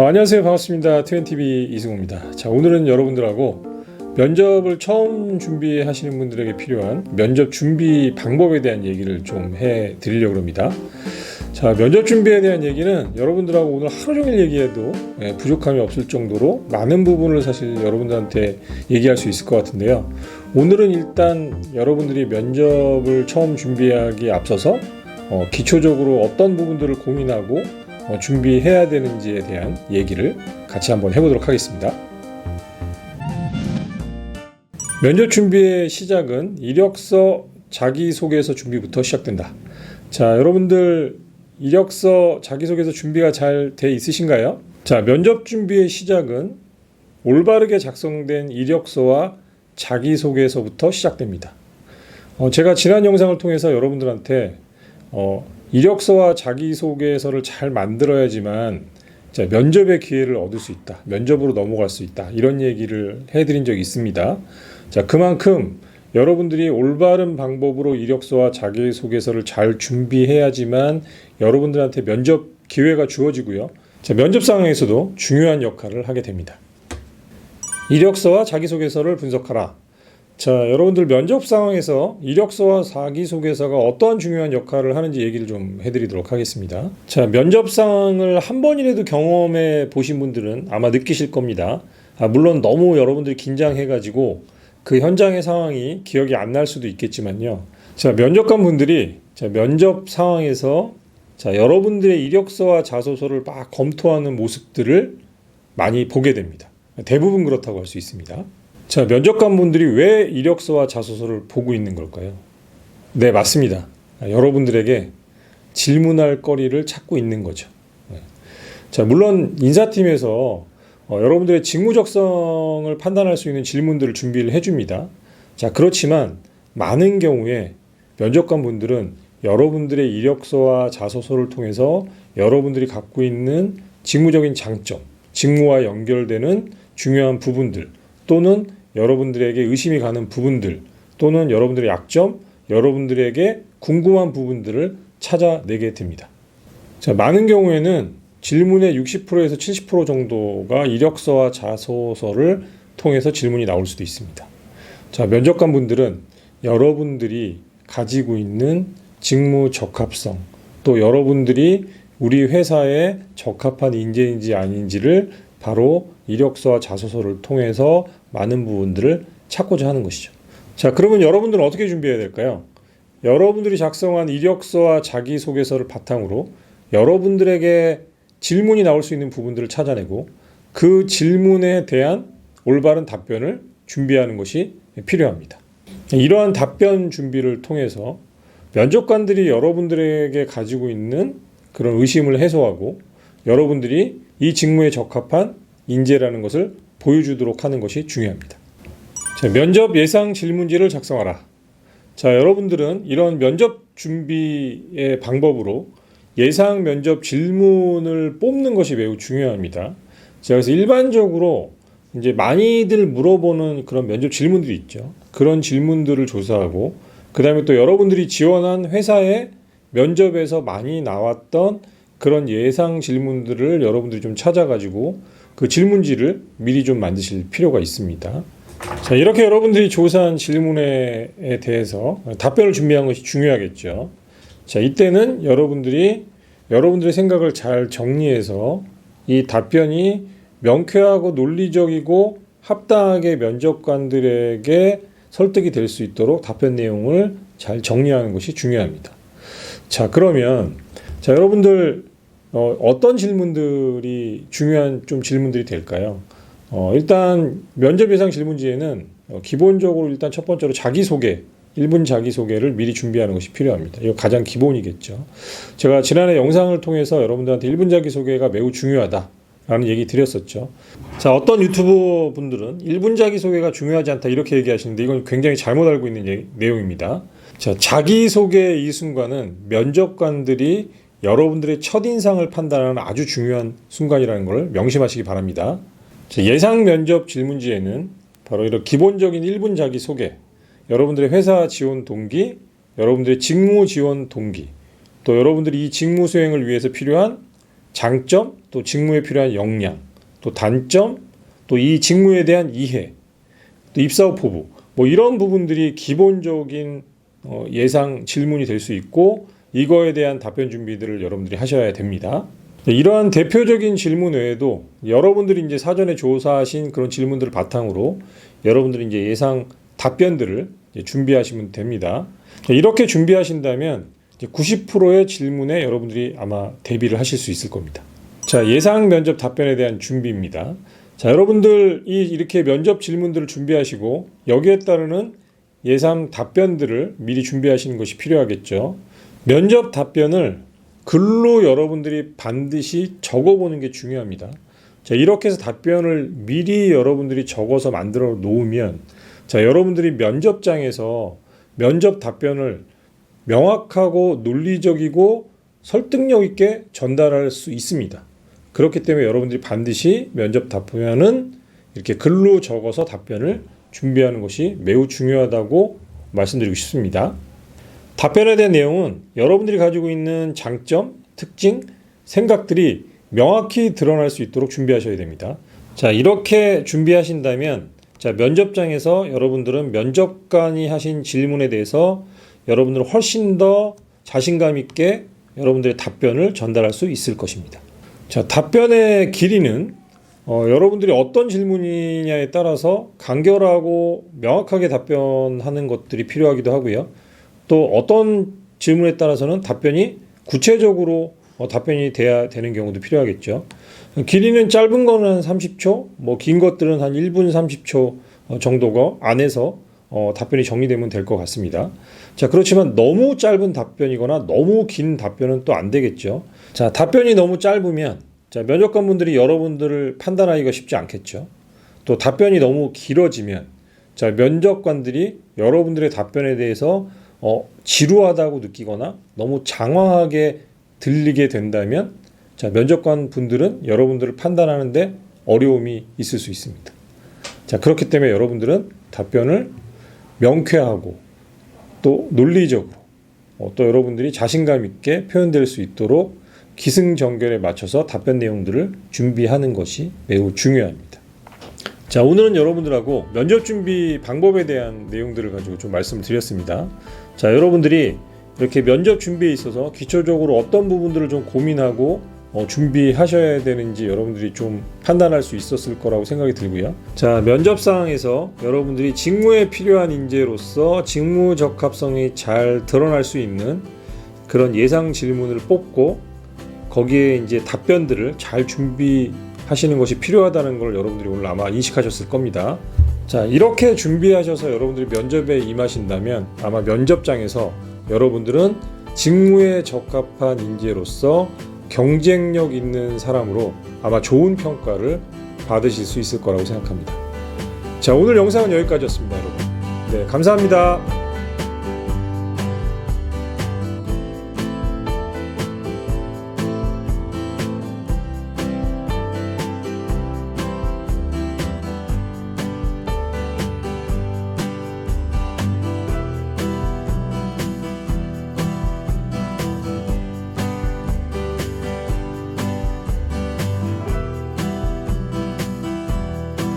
안녕하세요. 반갑습니다. 트웬티비 이승우입니다. 자, 오늘은 여러분들하고 면접을 처음 준비하시는 분들에게 필요한 면접 준비 방법에 대한 얘기를 좀 해드리려고 합니다. 자, 면접 준비에 대한 얘기는 여러분들하고 오늘 하루 종일 얘기해도 부족함이 없을 정도로 많은 부분을 사실 여러분들한테 얘기할 수 있을 것 같은데요. 오늘은 일단 여러분들이 면접을 처음 준비하기에 앞서서 기초적으로 어떤 부분들을 고민하고 준비해야 되는지에 대한 얘기를 같이 한번 해보도록 하겠습니다. 면접 준비의 시작은 이력서 자기소개서 준비부터 시작된다. 자, 여러분들 이력서 자기소개서 준비가 잘 돼 있으신가요? 자, 면접 준비의 시작은 올바르게 작성된 이력서와 자기소개서부터 시작됩니다. 제가 지난 영상을 통해서 여러분들한테 이력서와 자기소개서를 잘 만들어야지만 면접의 기회를 얻을 수 있다. 면접으로 넘어갈 수 있다. 이런 얘기를 해드린 적이 있습니다. 자, 그만큼 여러분들이 올바른 방법으로 이력서와 자기소개서를 잘 준비해야지만 여러분들한테 면접 기회가 주어지고요. 자, 면접 상황에서도 중요한 역할을 하게 됩니다. 이력서와 자기소개서를 분석하라. 자, 여러분들 면접 상황에서 이력서와 자기소개서가 어떠한 중요한 역할을 하는지 얘기를 좀 해드리도록 하겠습니다. 자, 면접 상황을 한 번이라도 경험해 보신 분들은 아마 느끼실 겁니다. 물론 너무 여러분들이 긴장해가지고 그 현장의 상황이 기억이 안 날 수도 있겠지만요. 자, 면접관 분들이 면접 상황에서 여러분들의 이력서와 자소서를 막 검토하는 모습들을 많이 보게 됩니다. 대부분 그렇다고 할 수 있습니다. 자, 면접관 분들이 왜 이력서와 자소서를 보고 있는 걸까요? 네, 맞습니다. 여러분들에게 질문할 거리를 찾고 있는 거죠. 자, 물론 인사팀에서 여러분들의 직무 적성을 판단할 수 있는 질문들을 준비를 해줍니다. 자, 그렇지만 많은 경우에 면접관 분들은 여러분들의 이력서와 자소서를 통해서 여러분들이 갖고 있는 직무적인 장점, 직무와 연결되는 중요한 부분들, 또는 여러분들에게 의심이 가는 부분들, 또는 여러분들의 약점, 여러분들에게 궁금한 부분들을 찾아내게 됩니다. 자, 많은 경우에는 질문의 60%에서 70% 정도가 이력서와 자소서를 통해서 질문이 나올 수도 있습니다. 자, 면접관 분들은 여러분들이 가지고 있는 직무 적합성, 또 여러분들이 우리 회사에 적합한 인재인지 아닌지를 바로 이력서와 자소서를 통해서 많은 부분들을 찾고자 하는 것이죠. 자, 그러면 여러분들은 어떻게 준비해야 될까요? 여러분들이 작성한 이력서와 자기소개서를 바탕으로 여러분들에게 질문이 나올 수 있는 부분들을 찾아내고 그 질문에 대한 올바른 답변을 준비하는 것이 필요합니다. 이러한 답변 준비를 통해서 면접관들이 여러분들에게 가지고 있는 그런 의심을 해소하고 여러분들이 이 직무에 적합한 인재라는 것을 보여주도록 하는 것이 중요합니다. 자, 면접 예상 질문지를 작성하라. 자, 여러분들은 이런 면접 준비의 방법으로 예상 면접 질문을 뽑는 것이 매우 중요합니다. 자, 그래서 일반적으로 이제 많이들 물어보는 그런 면접 질문들이 있죠. 그런 질문들을 조사하고 그 다음에 또 여러분들이 지원한 회사의 면접에서 많이 나왔던 그런 예상 질문들을 여러분들이 좀 찾아가지고 그 질문지를 미리 좀 만드실 필요가 있습니다. 자, 이렇게 여러분들이 조사한 질문에 대해서 답변을 준비한 것이 중요하겠죠. 자, 이때는 여러분들의 생각을 잘 정리해서 이 답변이 명쾌하고 논리적이고 합당하게 면접관들에게 설득이 될 수 있도록 답변 내용을 잘 정리하는 것이 중요합니다. 자, 그러면 여러분들 어떤 질문들이 중요한 좀 질문들이 될까요? 일단 면접 예상 질문지에는 기본적으로 일단 첫 번째로 자기소개, 1분 자기소개를 미리 준비하는 것이 필요합니다. 이거 가장 기본이겠죠. 제가 지난해 영상을 통해서 여러분들한테 1분 자기소개가 매우 중요하다라는 얘기 드렸었죠. 자, 어떤 유튜버 분들은 1분 자기소개가 중요하지 않다 이렇게 얘기하시는데 이건 굉장히 잘못 알고 있는 내용입니다. 자, 자기소개의 이 순간은 면접관들이 여러분들의 첫인상을 판단하는 아주 중요한 순간이라는 걸 명심하시기 바랍니다. 자, 예상 면접 질문지에는 바로 이런 기본적인 1분 자기소개, 여러분들의 회사 지원 동기, 여러분들의 직무 지원 동기, 또 여러분들이 이 직무 수행을 위해서 필요한 장점, 또 직무에 필요한 역량, 또 단점, 또 이 직무에 대한 이해, 또 입사 후 포부, 뭐 이런 부분들이 기본적인 예상 질문이 될 수 있고 이거에 대한 답변 준비들을 여러분들이 하셔야 됩니다. 이러한 대표적인 질문 외에도 여러분들이 이제 사전에 조사하신 그런 질문들을 바탕으로 여러분들이 이제 예상 답변들을 이제 준비하시면 됩니다. 이렇게 준비하신다면 90%의 질문에 여러분들이 아마 대비를 하실 수 있을 겁니다. 자, 예상 면접 답변에 대한 준비입니다. 자, 여러분들이 이렇게 면접 질문들을 준비하시고 여기에 따르는 예상 답변들을 미리 준비하시는 것이 필요하겠죠. 면접 답변을 글로 여러분들이 반드시 적어보는 게 중요합니다. 자, 이렇게 해서 답변을 미리 여러분들이 적어서 만들어 놓으면 자, 여러분들이 면접장에서 면접 답변을 명확하고 논리적이고 설득력 있게 전달할 수 있습니다. 그렇기 때문에 여러분들이 반드시 면접 답변은 이렇게 글로 적어서 답변을 준비하는 것이 매우 중요하다고 말씀드리고 싶습니다. 답변에 대한 내용은 여러분들이 가지고 있는 장점, 특징, 생각들이 명확히 드러날 수 있도록 준비하셔야 됩니다. 자, 이렇게 준비하신다면 자, 면접장에서 여러분들은 면접관이 하신 질문에 대해서 여러분들은 훨씬 더 자신감 있게 여러분들의 답변을 전달할 수 있을 것입니다. 자, 답변의 길이는 여러분들이 어떤 질문이냐에 따라서 간결하고 명확하게 답변하는 것들이 필요하기도 하고요. 또 어떤 질문에 따라서는 답변이 구체적으로 답변이 돼야 되는 경우도 필요하겠죠. 길이는 짧은 거는 한 30초, 뭐 긴 것들은 한 1분 30초 정도 안에서 답변이 정리되면 될 것 같습니다. 자, 그렇지만 너무 짧은 답변이거나 너무 긴 답변은 또 안 되겠죠. 자, 답변이 너무 짧으면 자, 면접관분들이 여러분들을 판단하기가 쉽지 않겠죠. 또 답변이 너무 길어지면 자, 면접관들이 여러분들의 답변에 대해서 지루하다고 느끼거나 너무 장황하게 들리게 된다면 자, 면접관 분들은 여러분들을 판단하는데 어려움이 있을 수 있습니다. 자, 그렇기 때문에 여러분들은 답변을 명쾌하고 또 논리적으로 또 여러분들이 자신감 있게 표현될 수 있도록 기승전결에 맞춰서 답변 내용들을 준비하는 것이 매우 중요합니다. 자, 오늘은 여러분들하고 면접 준비 방법에 대한 내용들을 가지고 좀 말씀을 드렸습니다. 자, 여러분들이 이렇게 면접 준비에 있어서 기초적으로 어떤 부분들을 좀 고민하고 준비하셔야 되는지 여러분들이 좀 판단할 수 있었을 거라고 생각이 들고요. 자, 면접 상황에서 여러분들이 직무에 필요한 인재로서 직무 적합성이 잘 드러날 수 있는 그런 예상 질문을 뽑고 거기에 이제 답변들을 잘 준비하시는 것이 필요하다는 걸 여러분들이 오늘 아마 인식하셨을 겁니다. 자, 이렇게 준비하셔서 여러분들이 면접에 임하신다면 아마 면접장에서 여러분들은 직무에 적합한 인재로서 경쟁력 있는 사람으로 아마 좋은 평가를 받으실 수 있을 거라고 생각합니다. 자, 오늘 영상은 여기까지였습니다, 여러분. 네, 감사합니다.